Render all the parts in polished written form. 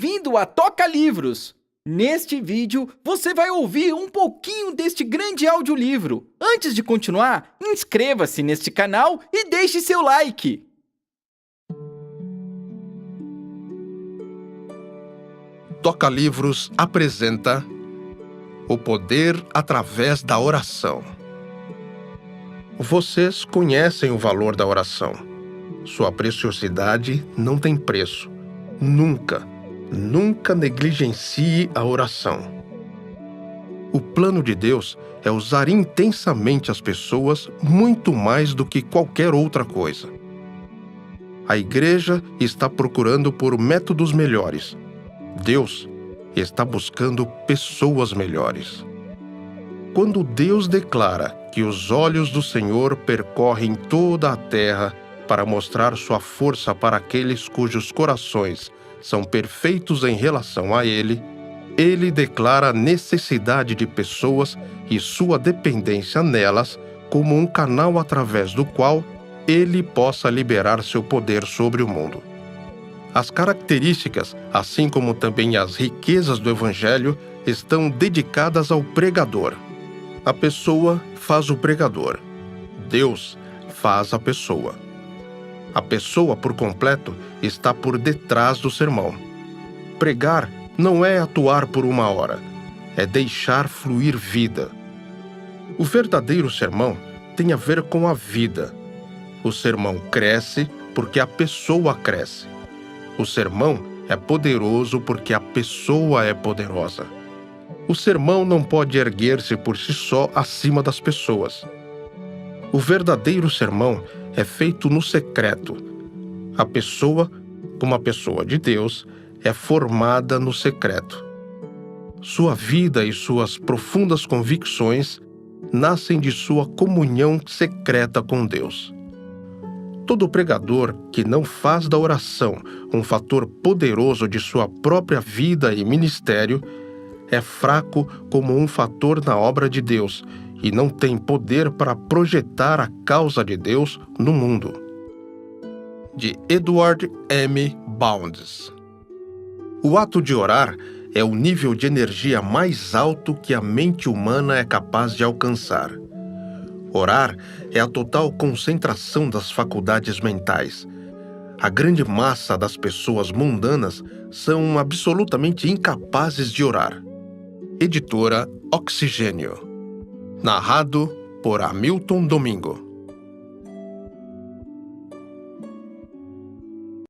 Bem-vindo a Toca Livros! Neste vídeo, você vai ouvir um pouquinho deste grande audiolivro. Antes de continuar, inscreva-se neste canal e deixe seu like. Toca Livros apresenta O Poder através da Oração. Vocês conhecem o valor da oração. Sua preciosidade não tem preço. Nunca negligencie a oração. O plano de Deus é usar intensamente as pessoas muito mais do que qualquer outra coisa. A igreja está procurando por métodos melhores. Deus está buscando pessoas melhores. Quando Deus declara que os olhos do Senhor percorrem toda a terra para mostrar sua força para aqueles cujos corações são perfeitos em relação a Ele, Ele declara a necessidade de pessoas e sua dependência nelas como um canal através do qual Ele possa liberar seu poder sobre o mundo. As características, assim como também as riquezas do Evangelho, estão dedicadas ao pregador. A pessoa faz o pregador. Deus faz a pessoa. A pessoa, por completo, está por detrás do sermão. Pregar não é atuar por uma hora, é deixar fluir vida. O verdadeiro sermão tem a ver com a vida. O sermão cresce porque a pessoa cresce. O sermão é poderoso porque a pessoa é poderosa. O sermão não pode erguer-se por si só acima das pessoas. O verdadeiro sermão é feito no secreto. A pessoa, como a pessoa de Deus, é formada no secreto. Sua vida e suas profundas convicções nascem de sua comunhão secreta com Deus. Todo pregador que não faz da oração um fator poderoso de sua própria vida e ministério é fraco como um fator na obra de Deus e não tem poder para projetar a causa de Deus no mundo. De Edward M. Bounds. O ato de orar é o nível de energia mais alto que a mente humana é capaz de alcançar. Orar é a total concentração das faculdades mentais. A grande massa das pessoas mundanas são absolutamente incapazes de orar. Editora Oxigênio. Narrado por Hamilton Domingo.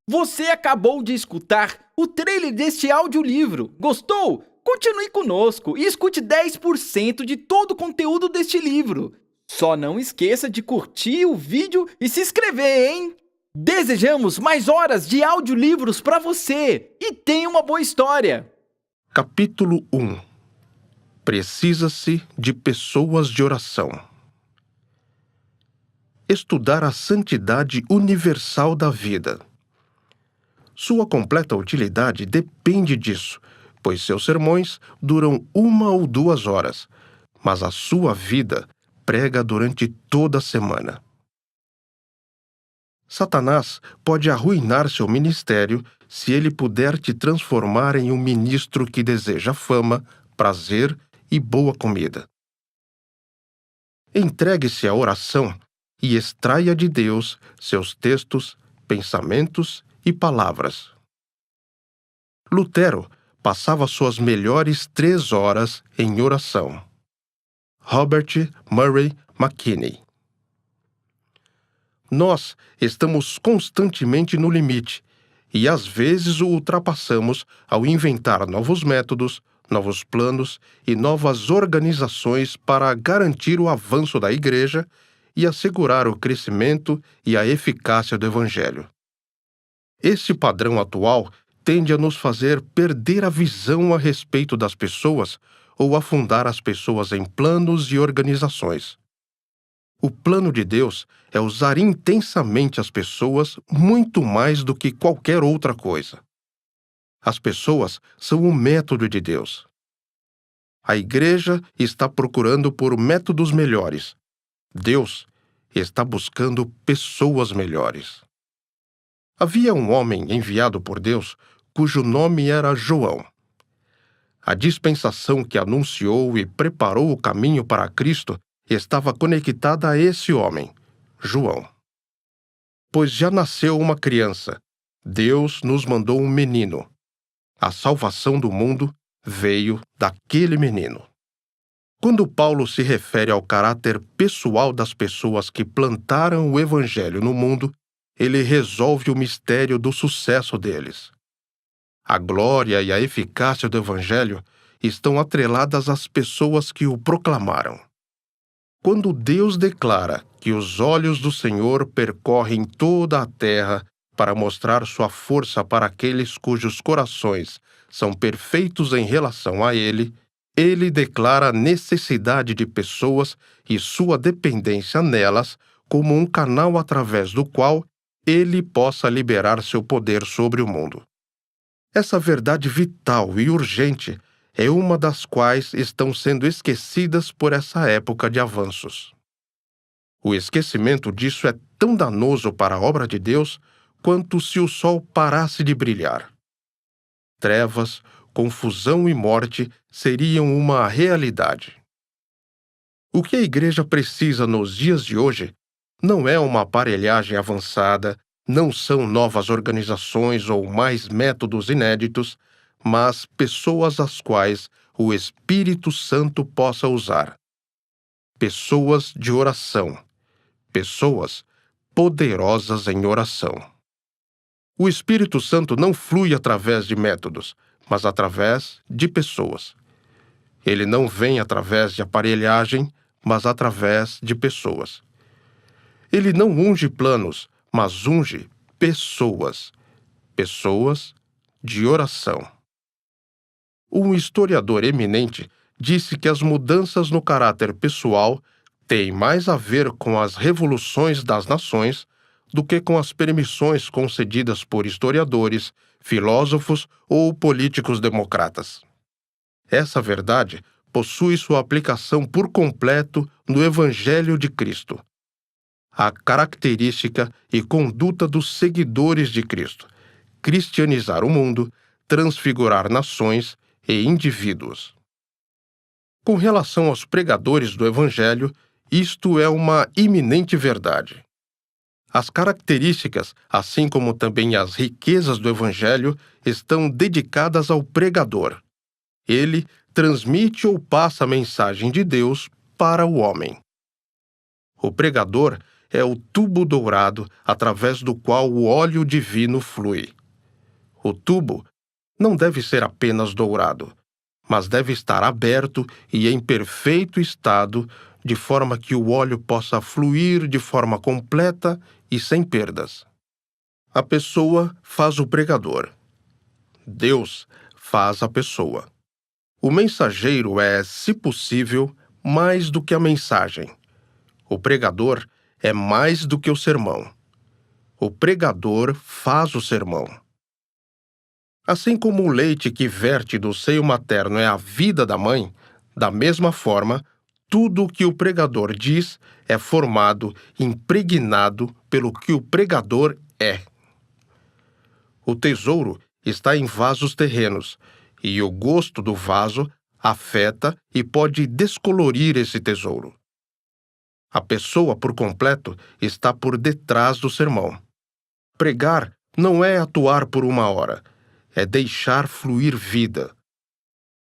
Você acabou de escutar o trailer deste audiolivro. Gostou? Continue conosco e escute 10% de todo o conteúdo deste livro. Só não esqueça de curtir o vídeo e se inscrever, hein? Desejamos mais horas de audiolivros para você e tenha uma boa história. Capítulo 1. Precisa-se de pessoas de oração. Estudar a santidade universal da vida. Sua completa utilidade depende disso, pois seus sermões duram 1 ou 2 horas, mas a sua vida prega durante toda a semana. Satanás pode arruinar seu ministério se ele puder te transformar em um ministro que deseja fama, prazer e boa comida. Entregue-se à oração e extraia de Deus seus textos, pensamentos e palavras. Lutero passava suas melhores 3 horas em oração. Robert Murray McKinney. Nós estamos constantemente no limite e às vezes o ultrapassamos ao inventar novos métodos, novos planos e novas organizações para garantir o avanço da igreja e assegurar o crescimento e a eficácia do Evangelho. Esse padrão atual tende a nos fazer perder a visão a respeito das pessoas ou afundar as pessoas em planos e organizações. O plano de Deus é usar intensamente as pessoas muito mais do que qualquer outra coisa. As pessoas são o método de Deus. A igreja está procurando por métodos melhores. Deus está buscando pessoas melhores. Havia um homem enviado por Deus cujo nome era João. A dispensação que anunciou e preparou o caminho para Cristo estava conectada a esse homem, João. Pois já nasceu uma criança, Deus nos mandou um menino. A salvação do mundo veio daquele menino. Quando Paulo se refere ao caráter pessoal das pessoas que plantaram o Evangelho no mundo, ele resolve o mistério do sucesso deles. A glória e a eficácia do Evangelho estão atreladas às pessoas que o proclamaram. Quando Deus declara que os olhos do Senhor percorrem toda a terra para mostrar sua força para aqueles cujos corações são perfeitos em relação a Ele, Ele declara a necessidade de pessoas e sua dependência nelas como um canal através do qual Ele possa liberar seu poder sobre o mundo. Essa verdade vital e urgente é uma das quais estão sendo esquecidas por essa época de avanços. O esquecimento disso é tão danoso para a obra de Deus quanto se o sol parasse de brilhar. Trevas, confusão e morte seriam uma realidade. O que a igreja precisa nos dias de hoje não é uma aparelhagem avançada, não são novas organizações ou mais métodos inéditos, mas pessoas às quais o Espírito Santo possa usar. Pessoas de oração. Pessoas poderosas em oração. O Espírito Santo não flui através de métodos, mas através de pessoas. Ele não vem através de aparelhagem, mas através de pessoas. Ele não unge planos, mas unge pessoas. Pessoas de oração. Um historiador eminente disse que as mudanças no caráter pessoal têm mais a ver com as revoluções das nações do que com as permissões concedidas por historiadores, filósofos ou políticos democratas. Essa verdade possui sua aplicação por completo no Evangelho de Cristo. A característica e conduta dos seguidores de Cristo: cristianizar o mundo, transfigurar nações e indivíduos. Com relação aos pregadores do Evangelho, isto é uma iminente verdade. As características, assim como também as riquezas do Evangelho, estão dedicadas ao pregador. Ele transmite ou passa a mensagem de Deus para o homem. O pregador é o tubo dourado através do qual o óleo divino flui. O tubo não deve ser apenas dourado, mas deve estar aberto e em perfeito estado, de forma que o óleo possa fluir de forma completa e sem perdas. A pessoa faz o pregador. Deus faz a pessoa. O mensageiro é, se possível, mais do que a mensagem. O pregador é mais do que o sermão. O pregador faz o sermão. Assim como o leite que verte do seio materno é a vida da mãe, da mesma forma, tudo o que o pregador diz é formado, impregnado pelo que o pregador é. O tesouro está em vasos terrenos, e o gosto do vaso afeta e pode descolorir esse tesouro. A pessoa por completo está por detrás do sermão. Pregar não é atuar por uma hora, é deixar fluir vida.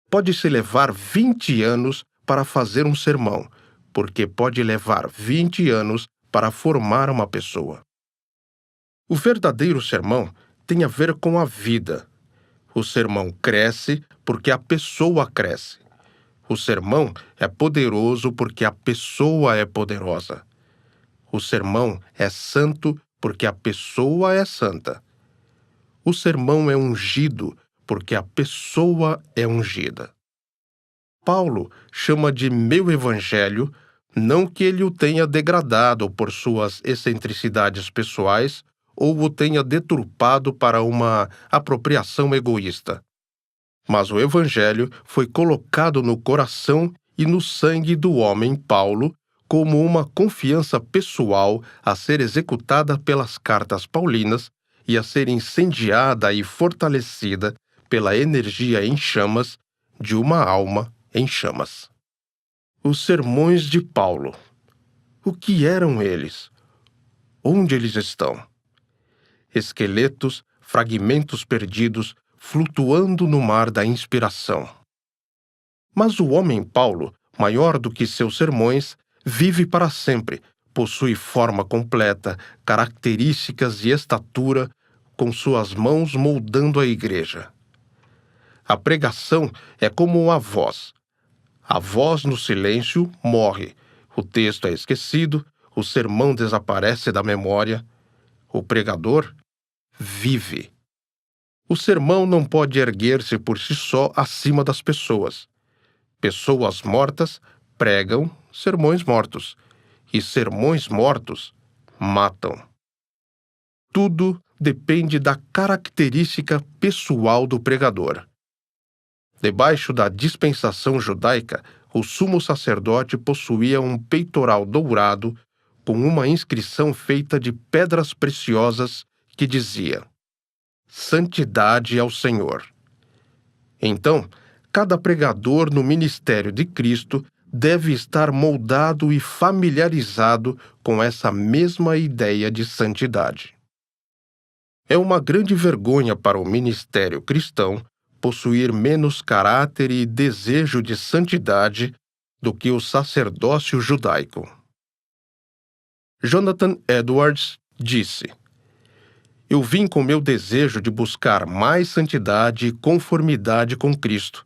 Pode-se levar 20 anos para fazer um sermão, porque pode levar 20 anos para formar uma pessoa. O verdadeiro sermão tem a ver com a vida. O sermão cresce porque a pessoa cresce. O sermão é poderoso porque a pessoa é poderosa. O sermão é santo porque a pessoa é santa. O sermão é ungido porque a pessoa é ungida. Paulo chama de meu evangelho, não que ele o tenha degradado por suas excentricidades pessoais ou o tenha deturpado para uma apropriação egoísta. Mas o evangelho foi colocado no coração e no sangue do homem Paulo como uma confiança pessoal a ser executada pelas cartas paulinas e a ser incendiada e fortalecida pela energia em chamas de uma alma em chamas. Os sermões de Paulo. O que eram eles? Onde eles estão? Esqueletos, fragmentos perdidos, flutuando no mar da inspiração. Mas o homem Paulo, maior do que seus sermões, vive para sempre, possui forma completa, características e estatura, com suas mãos moldando a igreja. A pregação é como a voz. A voz no silêncio morre, o texto é esquecido, o sermão desaparece da memória. O pregador vive. O sermão não pode erguer-se por si só acima das pessoas. Pessoas mortas pregam sermões mortos, e sermões mortos matam. Tudo depende da característica pessoal do pregador. Debaixo da dispensação judaica, o sumo sacerdote possuía um peitoral dourado com uma inscrição feita de pedras preciosas que dizia: Santidade ao Senhor. Então, cada pregador no ministério de Cristo deve estar moldado e familiarizado com essa mesma ideia de santidade. É uma grande vergonha para o ministério cristão possuir menos caráter e desejo de santidade do que o sacerdócio judaico. Jonathan Edwards disse: Eu vim com meu desejo de buscar mais santidade e conformidade com Cristo.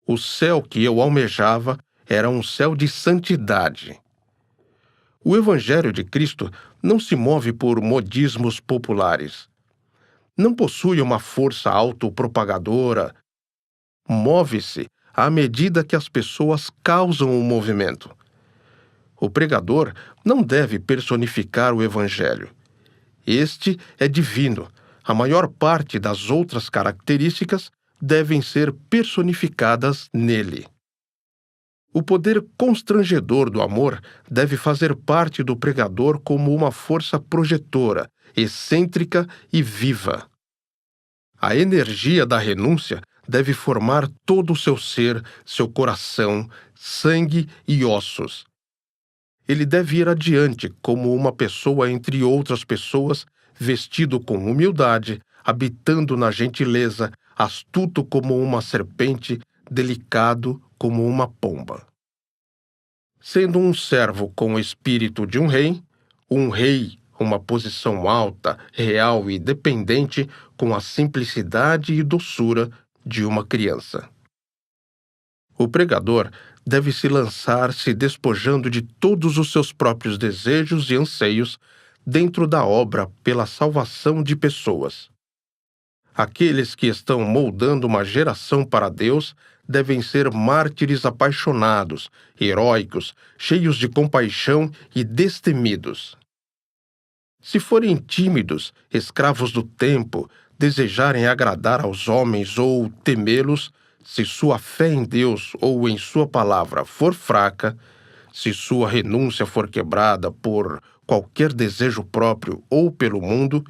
O céu que eu almejava era um céu de santidade. O Evangelho de Cristo não se move por modismos populares. Não possui uma força autopropagadora. Move-se à medida que as pessoas causam o movimento. O pregador não deve personificar o Evangelho. Este é divino. A maior parte das outras características devem ser personificadas nele. O poder constrangedor do amor deve fazer parte do pregador como uma força projetora, excêntrica e viva. A energia da renúncia deve formar todo o seu ser, seu coração, sangue e ossos. Ele deve ir adiante como uma pessoa entre outras pessoas, vestido com humildade, habitando na gentileza, astuto como uma serpente, delicado como uma pomba. Sendo um servo com o espírito de um rei, uma posição alta, real e dependente, com a simplicidade e doçura de uma criança. O pregador deve se lançar se despojando de todos os seus próprios desejos e anseios dentro da obra pela salvação de pessoas. Aqueles que estão moldando uma geração para Deus devem ser mártires apaixonados, heróicos, cheios de compaixão e destemidos. Se forem tímidos, escravos do tempo, desejarem agradar aos homens ou temê-los, se sua fé em Deus ou em sua palavra for fraca, se sua renúncia for quebrada por qualquer desejo próprio ou pelo mundo,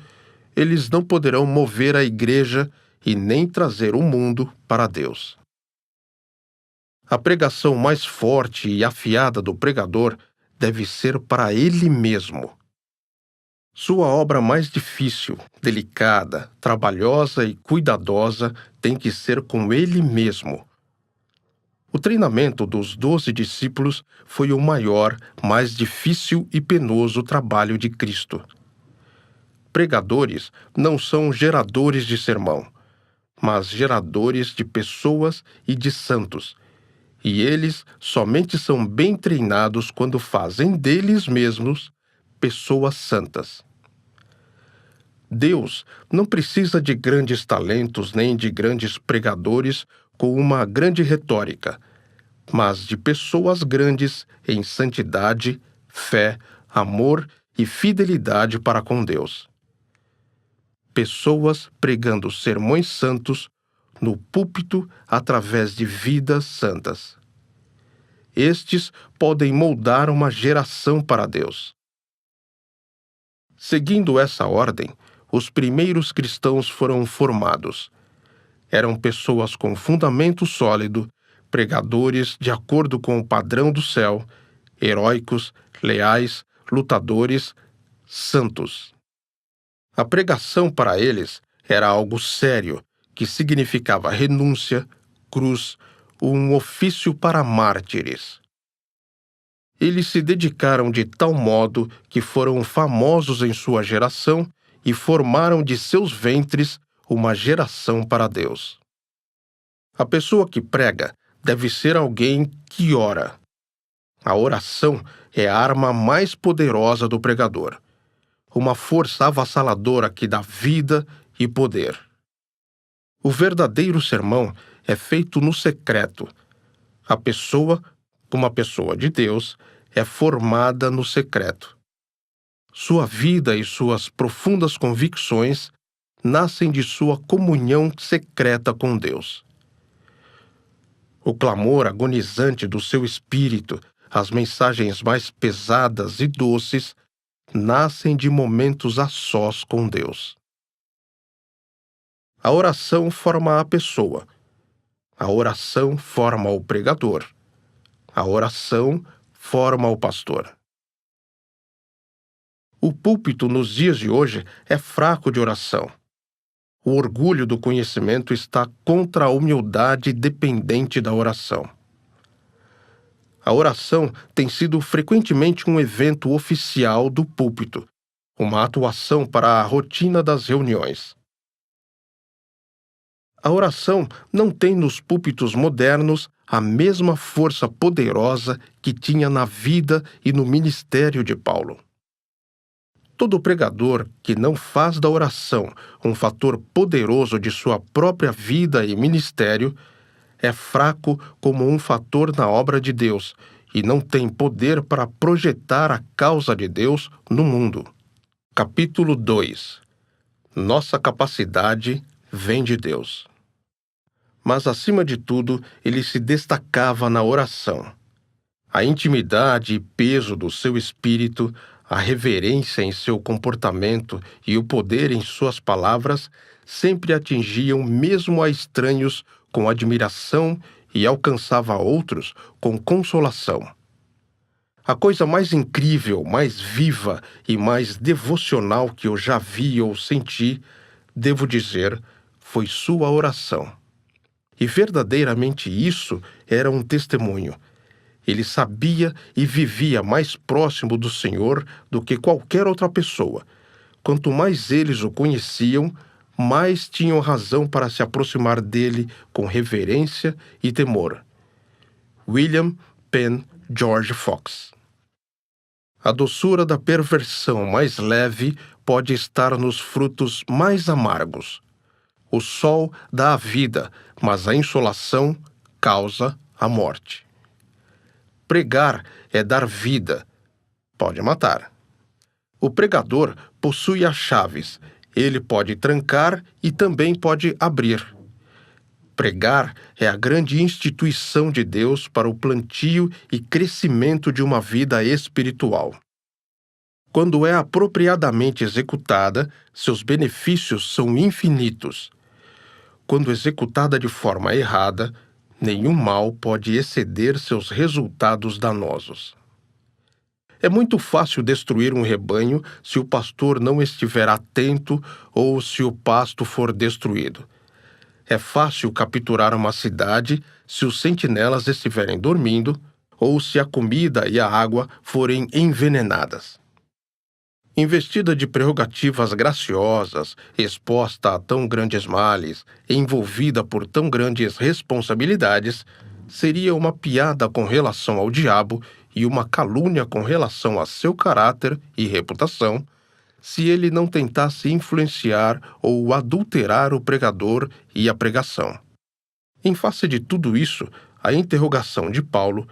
eles não poderão mover a igreja e nem trazer o mundo para Deus. A pregação mais forte e afiada do pregador deve ser para ele mesmo. Sua obra mais difícil, delicada, trabalhosa e cuidadosa tem que ser com ele mesmo. O treinamento dos 12 discípulos foi o maior, mais difícil e penoso trabalho de Cristo. Pregadores não são geradores de sermão, mas geradores de pessoas e de santos, e eles somente são bem treinados quando fazem deles mesmos pessoas santas. Deus não precisa de grandes talentos nem de grandes pregadores com uma grande retórica, mas de pessoas grandes em santidade, fé, amor e fidelidade para com Deus. Pessoas pregando sermões santos no púlpito através de vidas santas. Estes podem moldar uma geração para Deus. Seguindo essa ordem, os primeiros cristãos foram formados. Eram pessoas com fundamento sólido, pregadores de acordo com o padrão do céu, heróicos, leais, lutadores, santos. A pregação para eles era algo sério, que significava renúncia, cruz, um ofício para mártires. Eles se dedicaram de tal modo que foram famosos em sua geração e formaram de seus ventres uma geração para Deus. A pessoa que prega deve ser alguém que ora. A oração é a arma mais poderosa do pregador, uma força avassaladora que dá vida e poder. O verdadeiro sermão é feito no secreto. A pessoa, uma pessoa de Deus, é formada no secreto. Sua vida e suas profundas convicções nascem de sua comunhão secreta com Deus. O clamor agonizante do seu espírito, as mensagens mais pesadas e doces, nascem de momentos a sós com Deus. A oração forma a pessoa. A oração forma o pregador. A oração forma o pastor. O púlpito nos dias de hoje é fraco de oração. O orgulho do conhecimento está contra a humildade dependente da oração. A oração tem sido frequentemente um evento oficial do púlpito, uma atuação para a rotina das reuniões. A oração não tem nos púlpitos modernos a mesma força poderosa que tinha na vida e no ministério de Paulo. Todo pregador que não faz da oração um fator poderoso de sua própria vida e ministério é fraco como um fator na obra de Deus e não tem poder para projetar a causa de Deus no mundo. Capítulo 2. Nossa capacidade vem de Deus. Mas, acima de tudo, ele se destacava na oração. A intimidade e peso do seu espírito, a reverência em seu comportamento e o poder em suas palavras sempre atingiam mesmo a estranhos com admiração e alcançava outros com consolação. A coisa mais incrível, mais viva e mais devocional que eu já vi ou senti, devo dizer, foi sua oração. E verdadeiramente isso era um testemunho. Ele sabia e vivia mais próximo do Senhor do que qualquer outra pessoa. Quanto mais eles o conheciam, mais tinham razão para se aproximar dele com reverência e temor. William Penn George Fox. A doçura da perversão mais leve pode estar nos frutos mais amargos. O sol dá a vida, mas a insolação causa a morte. Pregar é dar vida, pode matar. O pregador possui as chaves, ele pode trancar e também pode abrir. Pregar é a grande instituição de Deus para o plantio e crescimento de uma vida espiritual. Quando é apropriadamente executada, seus benefícios são infinitos. Quando executada de forma errada, nenhum mal pode exceder seus resultados danosos. É muito fácil destruir um rebanho se o pastor não estiver atento ou se o pasto for destruído. É fácil capturar uma cidade se os sentinelas estiverem dormindo ou se a comida e a água forem envenenadas. Investida de prerrogativas graciosas, exposta a tão grandes males, envolvida por tão grandes responsabilidades, seria uma piada com relação ao diabo e uma calúnia com relação a seu caráter e reputação, se ele não tentasse influenciar ou adulterar o pregador e a pregação. Em face de tudo isso, a interrogação de Paulo,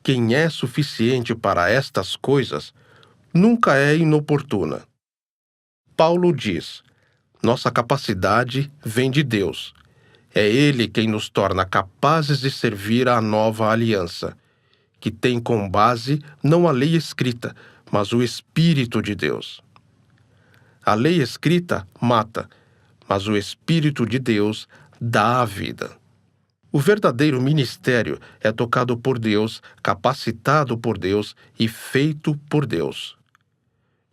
quem é suficiente para estas coisas, nunca é inoportuna. Paulo diz: nossa capacidade vem de Deus. É Ele quem nos torna capazes de servir à nova aliança, que tem como base não a lei escrita, mas o Espírito de Deus. A lei escrita mata, mas o Espírito de Deus dá a vida. O verdadeiro ministério é tocado por Deus, capacitado por Deus e feito por Deus.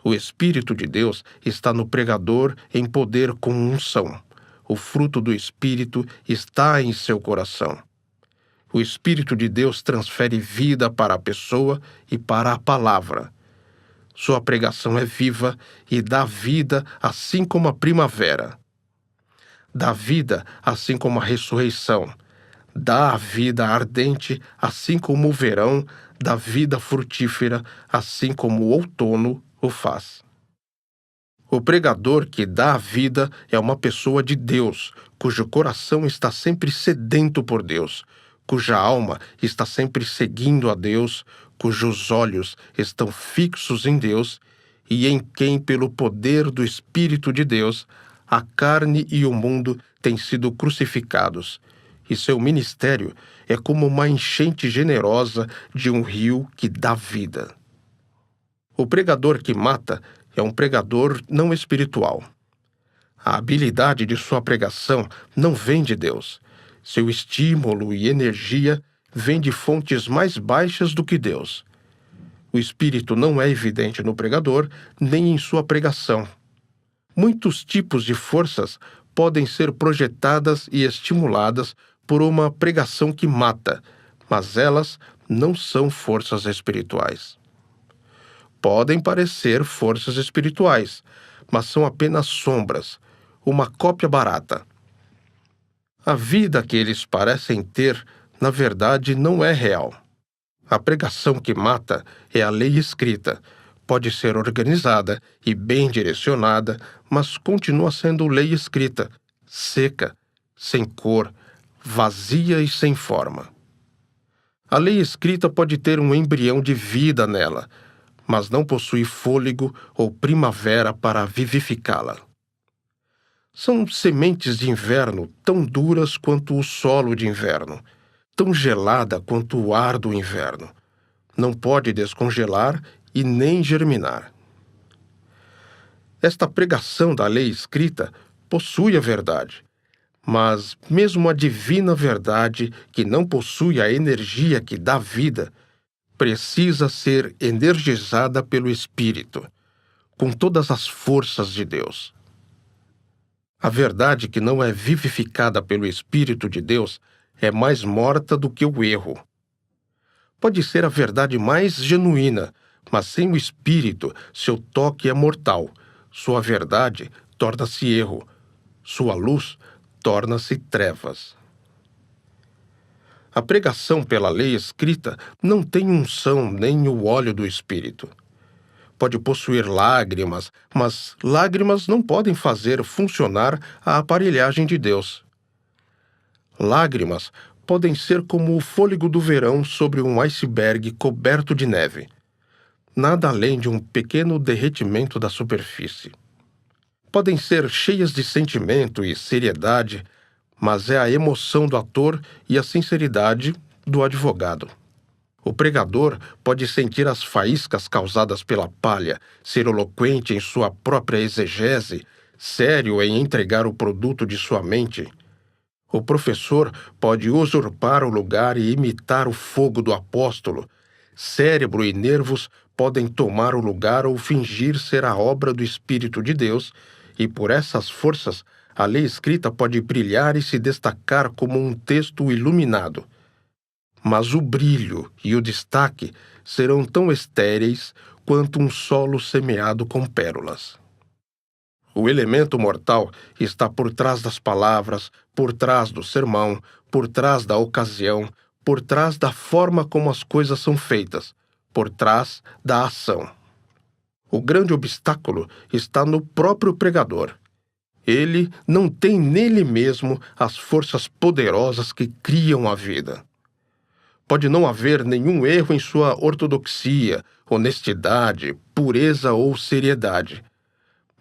O Espírito de Deus está no pregador em poder com unção. O fruto do Espírito está em seu coração. O Espírito de Deus transfere vida para a pessoa e para a palavra. Sua pregação é viva e dá vida assim como a primavera. Dá vida assim como a ressurreição. Dá a vida ardente assim como o verão dá vida frutífera, assim como o outono o faz. O pregador que dá a vida é uma pessoa de Deus, cujo coração está sempre sedento por Deus, cuja alma está sempre seguindo a Deus, cujos olhos estão fixos em Deus e em quem, pelo poder do Espírito de Deus, a carne e o mundo têm sido crucificados, e seu ministério é como uma enchente generosa de um rio que dá vida. O pregador que mata é um pregador não espiritual. A habilidade de sua pregação não vem de Deus. Seu estímulo e energia vêm de fontes mais baixas do que Deus. O Espírito não é evidente no pregador, nem em sua pregação. Muitos tipos de forças podem ser projetadas e estimuladas por uma pregação que mata, mas elas não são forças espirituais. Podem parecer forças espirituais, mas são apenas sombras, uma cópia barata. A vida que eles parecem ter, na verdade, não é real. A pregação que mata é a lei escrita. Pode ser organizada e bem direcionada, mas continua sendo lei escrita, seca, sem cor, vazia e sem forma. A lei escrita pode ter um embrião de vida nela, mas não possui fôlego ou primavera para vivificá-la. São sementes de inverno tão duras quanto o solo de inverno, tão gelada quanto o ar do inverno. Não pode descongelar e nem germinar. Esta pregação da lei escrita possui a verdade, mas mesmo a divina verdade, que não possui a energia que dá vida, precisa ser energizada pelo Espírito, com todas as forças de Deus. A verdade que não é vivificada pelo Espírito de Deus é mais morta do que o erro. Pode ser a verdade mais genuína, mas sem o Espírito, seu toque é mortal. Sua verdade torna-se erro. Sua luz torna-se trevas. A pregação pela lei escrita não tem unção nem o óleo do Espírito. Pode possuir lágrimas, mas lágrimas não podem fazer funcionar a aparelhagem de Deus. Lágrimas podem ser como o fôlego do verão sobre um iceberg coberto de neve. Nada além de um pequeno derretimento da superfície. Podem ser cheias de sentimento e seriedade, mas é a emoção do ator e a sinceridade do advogado. O pregador pode sentir as faíscas causadas pela palha, ser eloquente em sua própria exegese, sério em entregar o produto de sua mente. O professor pode usurpar o lugar e imitar o fogo do apóstolo. Cérebro e nervos podem tomar o lugar ou fingir ser a obra do Espírito de Deus, e por essas forças a lei escrita pode brilhar e se destacar como um texto iluminado. Mas o brilho e o destaque serão tão estéreis quanto um solo semeado com pérolas. O elemento mortal está por trás das palavras, por trás do sermão, por trás da ocasião, por trás da forma como as coisas são feitas, por trás da ação. O grande obstáculo está no próprio pregador. Ele não tem nele mesmo as forças poderosas que criam a vida. Pode não haver nenhum erro em sua ortodoxia, honestidade, pureza ou seriedade.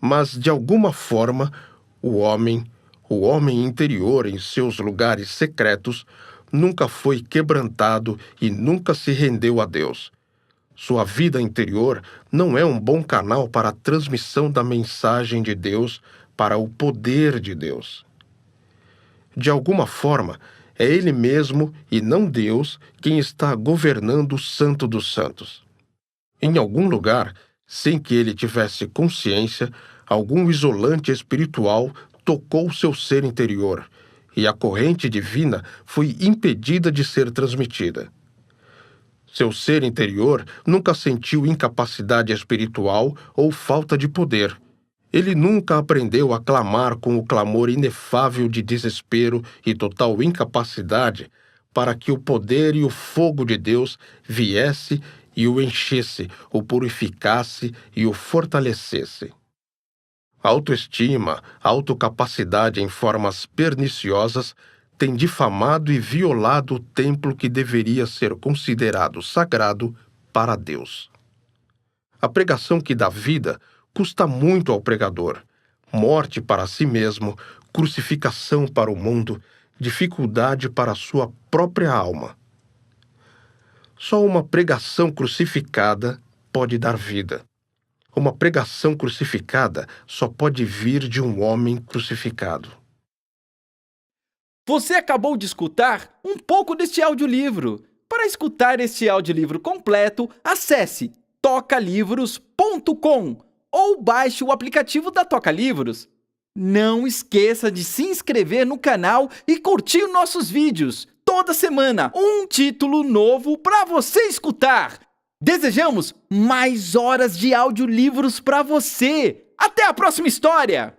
Mas, de alguma forma, o homem interior em seus lugares secretos, nunca foi quebrantado e nunca se rendeu a Deus. Sua vida interior não é um bom canal para a transmissão da mensagem de Deus para o poder de Deus. De alguma forma, é ele mesmo e não Deus quem está governando o Santo dos Santos. Em algum lugar, sem que ele tivesse consciência, algum isolante espiritual tocou seu ser interior e a corrente divina foi impedida de ser transmitida. Seu ser interior nunca sentiu incapacidade espiritual ou falta de poder. Ele nunca aprendeu a clamar com o clamor inefável de desespero e total incapacidade para que o poder e o fogo de Deus viesse e o enchesse, o purificasse e o fortalecesse. Autoestima, autocapacidade em formas perniciosas tem difamado e violado o templo que deveria ser considerado sagrado para Deus. A pregação que dá vida custa muito ao pregador: morte para si mesmo, crucificação para o mundo, dificuldade para a sua própria alma. Só uma pregação crucificada pode dar vida. Uma pregação crucificada só pode vir de um homem crucificado. Você acabou de escutar um pouco deste audiolivro. Para escutar este audiolivro completo, acesse tocalivros.com ou baixe o aplicativo da Toca Livros. Não esqueça de se inscrever no canal e curtir nossos vídeos. Toda semana, um título novo para você escutar. Desejamos mais horas de audiolivros para você. Até a próxima história!